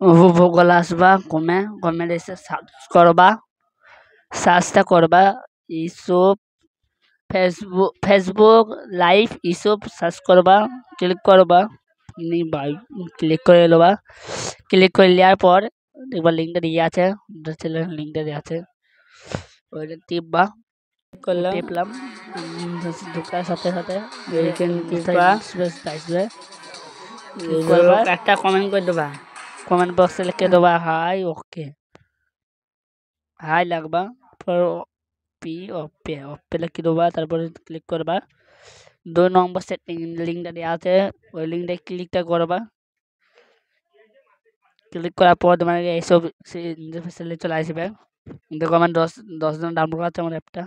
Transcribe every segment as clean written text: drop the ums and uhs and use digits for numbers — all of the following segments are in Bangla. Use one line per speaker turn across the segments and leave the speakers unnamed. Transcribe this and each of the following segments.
গুগল আসবা, কমে এসে সার্চটা করবা YouTube, Facebook live YouTube search করবা, ক্লিক করবা, ক্লিক করে নেবা। ক্লিক করে নেওয়ার পর দেখবা লিঙ্কটা দিয়ে আছে, লিঙ্কটা দিয়ে আছে, ওইটা টিপবা। টিপলাম, ঢোকার সাথে সাথে আসবে, একটা কমেন্ট করে দেবা, কমেন্ট বক্সে লিখে দেবা হাই, ওকে হাই লাগবা, ওপে লিখে দেবা, তারপরে ক্লিক করবা। 2 নম্বর সেটিং লিঙ্কটা দেওয়া আছে, ওই লিঙ্কটা ক্লিকটা করবা। ক্লিক করার পর তোমার এইসব ইন্টারফেসে চলে আসবে। দেখো আমার 10 জন ডাউনলোড আছে আমার অ্যাপটা,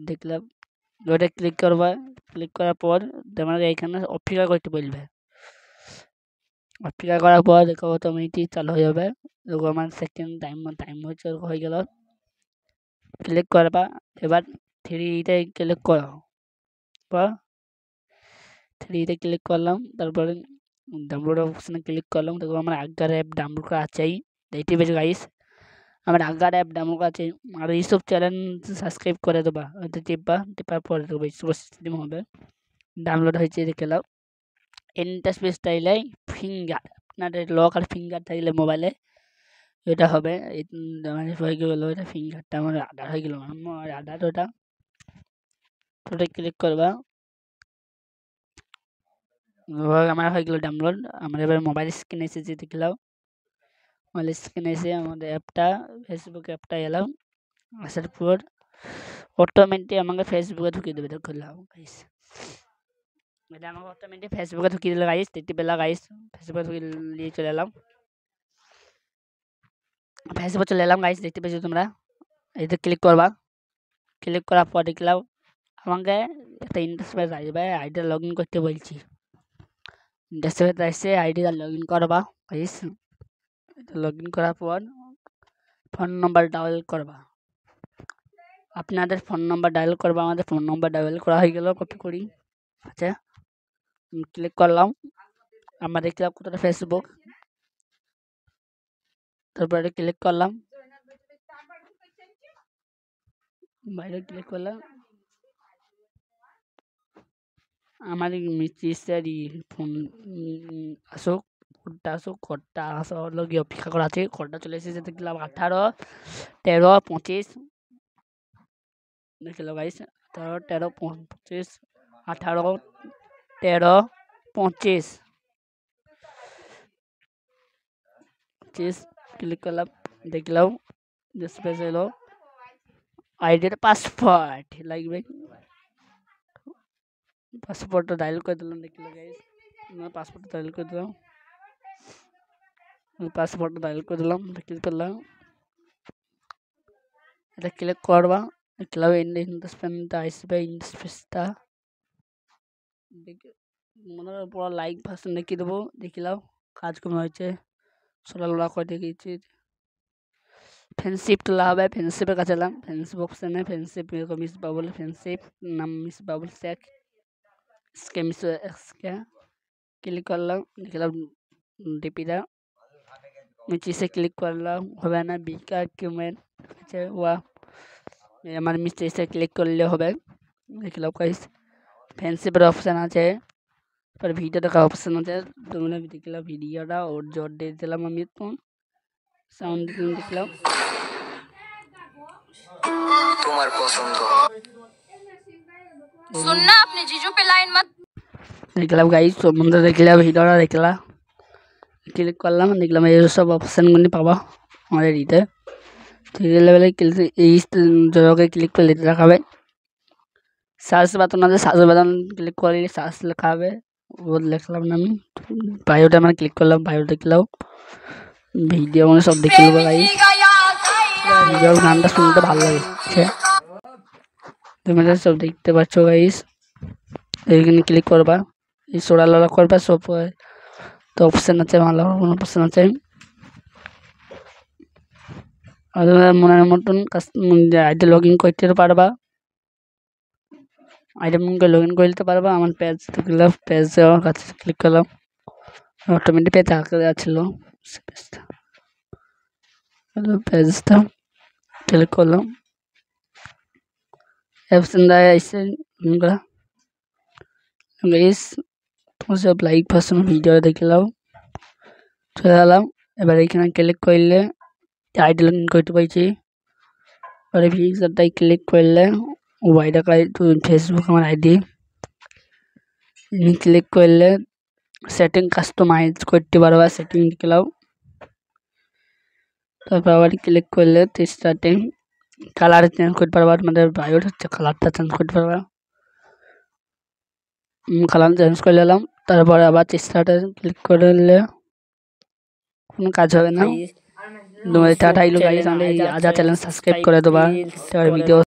দেখলাম। ওইটা ক্লিক করবা, ক্লিক করার পর তোমাকে এইখানে অপেক্ষা করতে বলবে। অপেক্ষা করার পর দেখো অটোমেটিক চালু হয়ে যাবে। দেখো আমার সেকেন্ড টাইম হয়ে গেল। ক্লিক করবা, এবার 3তে ক্লিক করো, 3তে ক্লিক করলাম, তারপরে ডাউনলোড অপশনে ক্লিক করলাম। দেখো আমার আগের অ্যাপ ডাউনলোড করা আছেই, দেখতে পেয়েছো গাইস, আমার আগের অ্যাপ ডাউনলোড করা আছে। আর এইসব চ্যানেল সাবস্ক্রাইব করে দেবা, ওইটা টিপার পরে দেখবো সিস্টেম হবে, ডাউনলোড হয়েছে দেখে নাও। ইন্টারফেস স্টাইলে ফিঙ্গার, আপনাদের লক আর ফিঙ্গার থাকলে মোবাইলে এটা হবে। হয়ে গেলো, এটা ফিঙ্গারটা আমার আধার হয়ে গেল, আমার আধার ওটা ক্লিক করবা। আমার হয়ে গেল ডাউনলোড। আমার এবার মোবাইল স্ক্রিনে এসেছে দেখলাম, মোবাইল স্ক্রিনে এসে আমাদের অ্যাপটা ফেসবুক অ্যাপটা এলাম, আসার পর অটোমেটিক আমাকে ফেসবুকে ঢুকিয়ে দেবে। দেখলাম গাইস, এটা আমাকে অটোমেটিক ফেসবুকে ঢুকিয়ে দিল গাইস, দেখতে পেলা গাইস, ফেসবুকে ঢুকিয়ে নিয়ে চলে এলাম। ফেসবুকে চলে এলাম গাইস, দেখতে পেয়েছো তোমরা। এতে ক্লিক করবা, ক্লিক করার পর দেখলাম আমাকে একটা ইন্টারফেস আসবে, আইডিটা লগ ইন করতে বলছি। ইন্টারফেস আসছে, আইডিটা লগ ইন করবা গাইস। লগ ইন করার পর ফোন নাম্বার ডায়াল করবা, আপনাদের ফোন নাম্বার ডায়াল করবা। আমাদের ফোন নাম্বার ডায়াল করা হয়ে গেল, কপি করি। আচ্ছা, ক্লিক করলাম, আমরা দেখলাম কতটা ফেসবুক, তারপরে ক্লিক করলাম, বাইরে ক্লিক করলাম। আমার মিস্ত্রির ফোন আসুক, কোডটা আসলো গিয়ে অপেক্ষা করা আছে। কোডটা চলে এসেছে দেখলাম 18 13 25 দেখলো গাইস, 18 13 25 18 13 25 ক্লিক করলাম, দেখলাম স্পেস এলো, আইডির পাসওয়ার্ড লাগবে, পাসওয়ার্ডটা ডায়াল করে দিলাম। দেখলো গাইস, পাসওয়ার্ডটা ডায়াল করে দিলাম, পাসওয়ার্ডটা ডায়াল করে দিলাম, ক্লিক করলাম। এটা ক্লিক করবা, দেখলাম ইন্টারফেসটা আসবে। ইন্টারফেসটা মনে হয় পুরো লাইক ভার্সন দেখিয়ে দেবো, দেখলাম কাজ কমে হয়েছে, সোলা করে দেখিয়েছি। ফ্রেন্ডশিপ তোলা হবে, ফ্রেন্ডশিপের কাছে এলাম, ফ্রেন্ডশিপ অপশানে ফ্রেন্ডশিপ মিস বাবুল, ফ্রেন্ডশিপ নাম মিস বাবুল শেখ, ক্লিক করলাম, দেখলাম ডিপিটা নিচে ক্লিক করলাম, হবে না বিকার কিউমেন্ট আছে, আমার মিস্ত্রি এসে ক্লিক করলে হবে। দেখলাম গাইস, ফ্রেন্ডশিপের অপশান আছে, তারপরে ভিডিও দেখার অপশান আছে, তোমরা দেখলাম ভিডিওটা ওর জোর দিয়ে দিলাম, আমি একটু সাউন্ড দেখলাম তোমার পছন্দ सुनना अपने जीजू पे लाइन मत। দেখলাম গাইস, তোমরা দেখলাম ভিডিওটা দেখলাম, ক্লিক করলাম, দেখলাম এই সব অপশানগুলি পাবা আমাদের ইতে 3 লেভেলে। এই জায়গায় ক্লিক করলে দেখাবে সার্চ বাটন আছে, সার্চ বাটন ক্লিক করলে সার্চ লেখা হবে, ও লিখলাম না আমি। বায়োটা মানে ক্লিক করলাম, বায়ো দেখলাম, ভিডিও মানে সব দেখে নেবো গাইস, ভিডিওর গানটা শুনতে ভালো লাগছে, তোমরা সব দেখতে পাচ্ছ গাইস। এইখানে ক্লিক করবা, এই সোডা লড়া করবা, সব তো অপশান আছে, ভালো অপশান আছে। আর মনের মতন আইডি লগ ইন করতে পারবা, আইডি লগ ইন করে দিতে পারবা। আমার পেজ দেখলাম, পেজ কাছে ক্লিক করলাম, অটোমেটিক পেজ আঁকা যাচ্ছিল পেজটা ক্লিক করলাম অপশন দেয় এসে গাইস তোমরা সব লাইক পার্সন ভিডিও দেখলাম চলে এলাম এবার এখানে ক্লিক করলে আইডি লগইন করতে পারছি और ভিসাটাই ক্লিক করলে ওয়াইড আকাউন্ট ফেসবুক আমার আইডি ক্লিক করলে সেটিং কাস্টমাইজ করতে পারবা সেটিং দিলাম তারপর আবার ক্লিক করলে স্টার্টিং কালার চেঞ্জ করতে পারবা তোমাদের বায়োর হচ্ছে কালারটা চেঞ্জ করতে পারবা কালার চেঞ্জ করে নিলাম তারপরে আবার স্টার্টে ক্লিক করলে কোনো কাজ হবে না টাটা গাইস আমাদের আজা চ্যানেল সাবস্ক্রাইব করে দেবা ভিডিও